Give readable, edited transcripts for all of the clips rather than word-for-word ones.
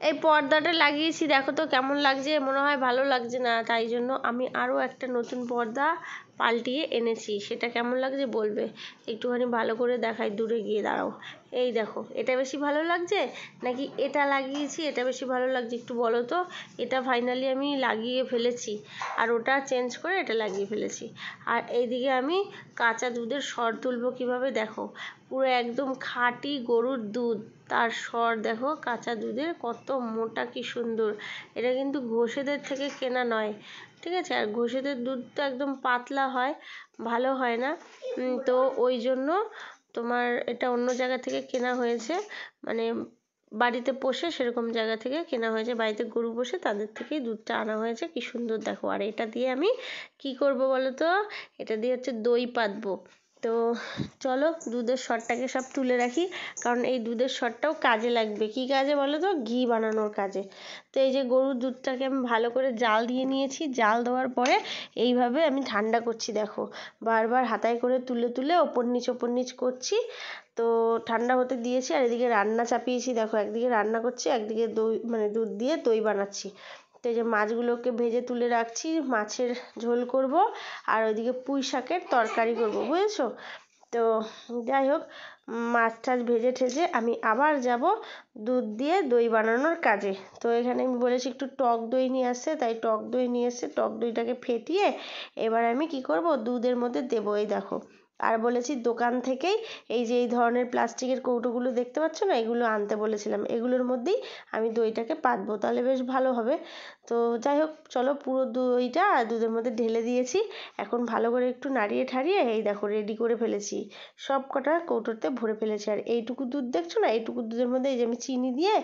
এই পর্দাটা লাগিয়েছি, দেখো তো কেমন লাগছে, মনে হয় ভালো লাগছে না, তাই জন্য আমি আরও একটা নতুন পর্দা পাল্টিয়ে এনেছি। সেটা কেমন লাগছে বলবে, একটুখানি ভালো করে দেখাই, দূরে গিয়ে দাঁড়াও। এই দেখো, এটা বেশি ভালো লাগছে নাকি এটা লাগিয়েছি এটা বেশি ভালো লাগছে একটু বলো তো। এটা ফাইনালি আমি লাগিয়ে ফেলেছি, আর ওটা চেঞ্জ করে এটা লাগিয়ে ফেলেছি। আর এইদিকে আমি কাঁচা দুধের সর তুলবো কীভাবে দেখো, পুরো একদম খাঁটি গরুর দুধ, তার সর দেখো কাঁচা দুধের কত মোটা, কি সুন্দর। এটা কিন্তু ঘোষেদের থেকে কেনা নয়, ঠিক আছে। আর ঘোষেদের দুধ তো একদম পাতলা হয়, ভালো হয় না, তো ওই জন্য তোমার এটা অন্য জায়গা থেকে কেনা হয়েছে, মানে বাড়িতে পোষে সেরকম জায়গা থেকে কেনা হয়েছে, বাড়িতে গরু পোষে তাদের থেকেই দুধটা আনা হয়েছে। কি সুন্দর দেখো। আর এটা দিয়ে আমি কি করব বলো তো, এটা দিয়ে হচ্ছে দই পাতবো। তো চলো দুধের সরটাকে সব তুলে রাখি, কারণ এই দুধের সরটাও কাজে লাগবে। কি কাজে বলো তো, ঘি বানানোর কাজে। তো এই যে গরুর দুধটাকে আমি ভালো করে জাল দিয়ে নিয়েছি, জাল দেওয়ার পরে এইভাবে আমি ঠান্ডা করছি দেখো, বারবার হাতায় করে তুলে তুলে ওপর নিচ করছি। তো ঠান্ডা হতে দিয়েছি, আর এদিকে রান্না চাপিয়েছি দেখো, একদিকে রান্না করছি একদিকে দই মানে দুধ দিয়ে দই বানাচ্ছি। তো এই যে মাছগুলোকে ভেজে তুলে রাখছি, মাছের ঝোল করব, আর ওইদিকে পুঁই শাকের তরকারি করব, বুঝেছো। তো যাই হোক, মাছ টাছ ভেজে ঠেজে আমি আবার যাব দুধ দিয়ে দই বানানোর কাজে। তো এখানে আমি বলেছি একটু টক দই নিয়ে আসছে, তাই টক দই নিয়ে এসে টক দইটাকে ফেটিয়ে এবার আমি কি করব দুধের মধ্যে দেবো, এই দেখো। আর বলেছি দোকান থেকেই এই যে এই ধরনের প্লাস্টিকের কৌটোগুলো দেখতে পাচ্ছ না, এগুলো আনতে বলেছিলাম, এগুলোর মধ্যেই আমি দইটাকে পাতবো, তাহলে বেশ ভালো হবে। তো যাই হোক চলো, পুরো দইটা দুধের মধ্যে ঢেলে দিয়েছি, এখন ভালো করে একটু নাড়িয়ে ঠাড়িয়ে এই দেখো রেডি করে ফেলেছি, সব কটা কৌটোতে ভরে ফেলেছি। আর এইটুকু দুধ দেখছো না, এইটুকু দুধের মধ্যে এই যে আমি চিনি দিয়ে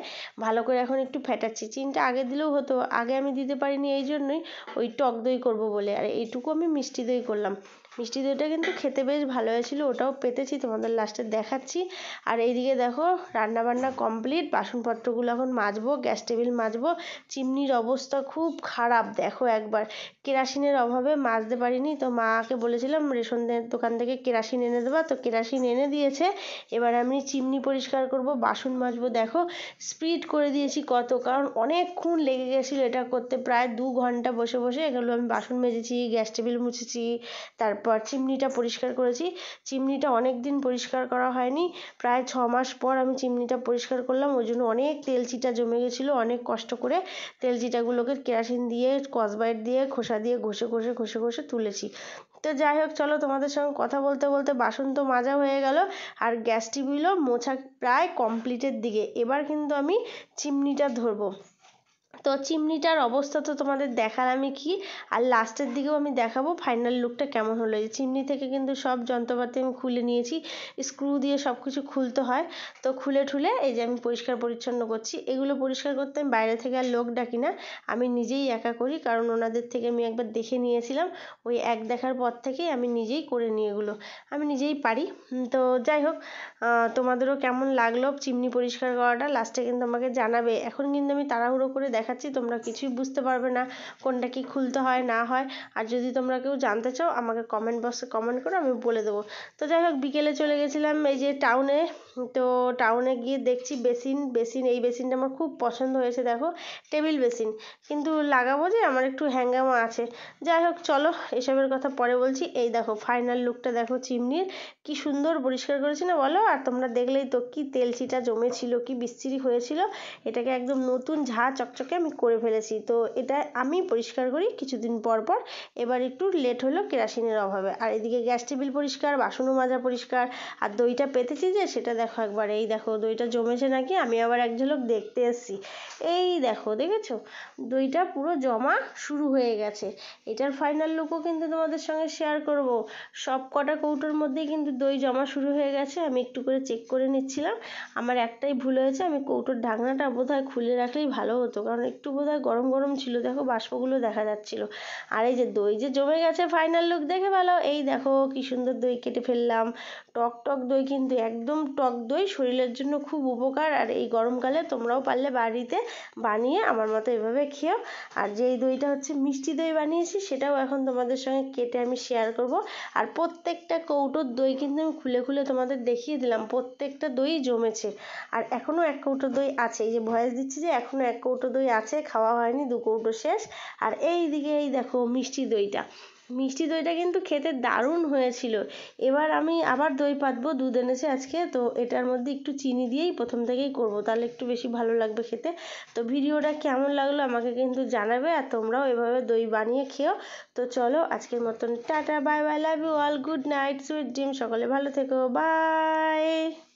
ভালো করে এখন একটু ফেটাচ্ছি। চিনিটা আগে দিলেও হতো, আগে আমি দিতে পারিনি এই জন্যই, ওই টক দই করবো বলে। আর এইটুকু আমি মিষ্টি দই করলাম, মিষ্টি দইটা কিন্তু খেতে বেশ ভালো হয়েছিল, ওটাও পেতেছি তোমাদের লাস্টে দেখাচ্ছি। আর এইদিকে দেখো রান্না বান্না কমপ্লিট, বাসনপত্রগুলো এখন মাজবো, গ্যাস টেবিল মাজবো। চিমনির অবস্থা খুব খারাপ দেখো একবার, কেরাসিনের অভাবে মাজতে পারিনি, তো মাকে বলেছিলাম রেশনের দোকান থেকে কেরাসিন এনে দেবা, তো কেরাসিন এনে দিয়েছে। এবার আমি চিমনি পরিষ্কার করব, বাসন মাজবো, দেখো স্পিড করে দিয়েছি কত, কারণ অনেকক্ষণ লেগে গেছিলো এটা করতে, প্রায় 2 ঘন্টা বসে বসে এগুলো আমি বাসন মেজেছি, গ্যাস টেবিল মুছেছি, তারপর চিমনিটা পরিষ্কার করেছি। চিমনিটা অনেক দিন পরিষ্কার করা হয়নি, প্রায় 6 মাস পর আমি চিমনিটা পরিষ্কার করলাম, ওই জন্য অনেক তেল চিটা জমে গেছিলো, অনেক কষ্ট করে তেল চিটাগুলোকে কেরাসিন দিয়ে স্কচব্রাইট দিয়ে খোসা দিয়ে ঘষে তুলেছি। তো যাই হোক চলো, তোমাদের সঙ্গে কথা বলতে বলতে বাসন তো মাজা হয়ে গেল, আর গ্যাস টেবিলও মোছা প্রায় কমপ্লিটের দিকে। এবার কিন্তু আমি চিমনিটা ধরবো। তো চিমনিটার অবস্থা তো তোমাদের দেখালামই কি, আর লাস্টের দিকেও আমি দেখাবো ফাইনাল লুকটা কেমন হলো। এই চিমনি থেকে কিন্তু সব যন্ত্রপাতি আমি খুলে নিয়েছি, স্ক্রু দিয়ে সব কিছু খুলতে হয়, তো খুলে ঠুলে এই যে আমি পরিষ্কার পরিচ্ছন্ন করছি। এগুলো পরিষ্কার করতে আমি বাইরে থেকে আর লোক ডাকি না, আমি নিজেই একা করি, কারণ ওনাদের থেকে আমি একবার দেখে নিয়েছিলাম, ওই এক দেখার পর থেকেই আমি নিজেই করে নিই, এগুলো আমি নিজেই পারি। তো যাই হোক, তোমাদেরও কেমন লাগলো চিমনি পরিষ্কার করাটা লাস্টে কিন্তু আমাকে জানাবে। এখন কিন্তু আমি তাড়াহুড়ো করে দেখাচ্ছি, তোমরা কিছুই বুঝতে পারবে না কোনটা কি খুলতে হয় না হয়। আর যদি তোমরা কেউ জানতে চাও আমাকে কমেন্ট বক্সে কমেন্ট করো, আমি বলে দেবো। তো যাই হোক, বিকেলে চলে গেছিলাম এই যে টাউনে। তো টাউনে গিয়ে দেখছি বেসিন এই বেসিনটা আমার খুব পছন্দ হয়েছে, দেখো টেবিল বেসিন, কিন্তু লাগাবো যে আমার একটু হ্যাঙ্গামা আছে। যাই হোক চলো, এসবের কথা পরে বলছি। এই দেখো ফাইনাল লুকটা দেখো চিমনির, কি সুন্দর পরিষ্কার করেছি না বলো। আর তোমরা দেখলেই তো কি তেল চিটা জমেছিল, কি বিচ্ছিরি হয়েছিল, এটাকে একদম নতুন ঝাঁ চকচকে আমি করে ফেলেছি। তো এটা আমি পরিষ্কার করি কিছুদিন পর পর, এবার একটু লেট হলো কেরাসিনের অভাবে। আর এদিকে গ্যাস টেবিল পরিষ্কার, বাসনও মাজা পরিষ্কার, আর দইটা পেতেছি যে সেটা দেখো একবার, এই দেখো দইটা জমেছে নাকি, আমি আবার এক ঝলক দেখতে এসেছি। এই দেখো দেখেছো, দইটা পুরো জমা শুরু হয়ে গেছে। এটার ফাইনাল লুকও কিন্তু তোমাদের সঙ্গে শেয়ার করব। সব কটা কৌটোর মধ্যেই কিন্তু দই জমা শুরু হয়ে গেছে, আমি একটু করে চেক করে নিচ্ছিলাম। আমার একটাই ভুল হয়েছে, আমি কৌটোর ঢাকনাটা বোধহয় খুলে রাখলেই ভালো হতো, কারণ একটু বোধহয় গরম গরম ছিল, দেখো বাষ্পগুলো দেখা যাচ্ছিল। আর এই যে দই যে জমে গেছে, ফাইনাল লুক দেখে ভালো, এই দেখো কি সুন্দর দই কেটে ফেললাম, টক টক দই কিন্তু একদম টক দই, শরীরের জন্য খুব উপকার। আর এই গরমকালে তোমরাও পারলে বাড়িতে বানিয়ে আমার মতো এভাবে খেও। আর যেই দইটা হচ্ছে মিষ্টি দই বানিয়েছি সেটাও এখন তোমাদের সঙ্গে কেটে আমি শেয়ার করব। আর প্রত্যেকটা কৌটোর দই কিন্তু আমি খুলে খুলে তোমাদের দেখিয়ে দিলাম, প্রত্যেকটা দই জমেছে। আর এখনও 1 কৌটো দই আছে, এই যে ভয়েস দিচ্ছি যে এখনও 1 কৌটো দই আছে, খাওয়া হয়নি, 2 কৌটো শেষ। আর এই দিকে এই দেখো মিষ্টি দইটা, মিষ্টি দইটা কিন্তু খেতে দারুণ হয়েছিল। এবার আমি আবার দই পাতবো, দুধ এনেছে আজকে, তো এটার মধ্যে একটু চিনি দিয়েই প্রথম থেকেই করব, তাহলে একটু বেশি ভালো লাগবে খেতে। তো ভিডিওটা কেমন লাগলো আমাকে কিন্তু জানাবে, আর তোমরাও এভাবে দই বানিয়ে খেও। তো চলো আজকের মতন tata, bye bye, love you all, good night, sweet dream, সকলে ভালো থেকো, বাই।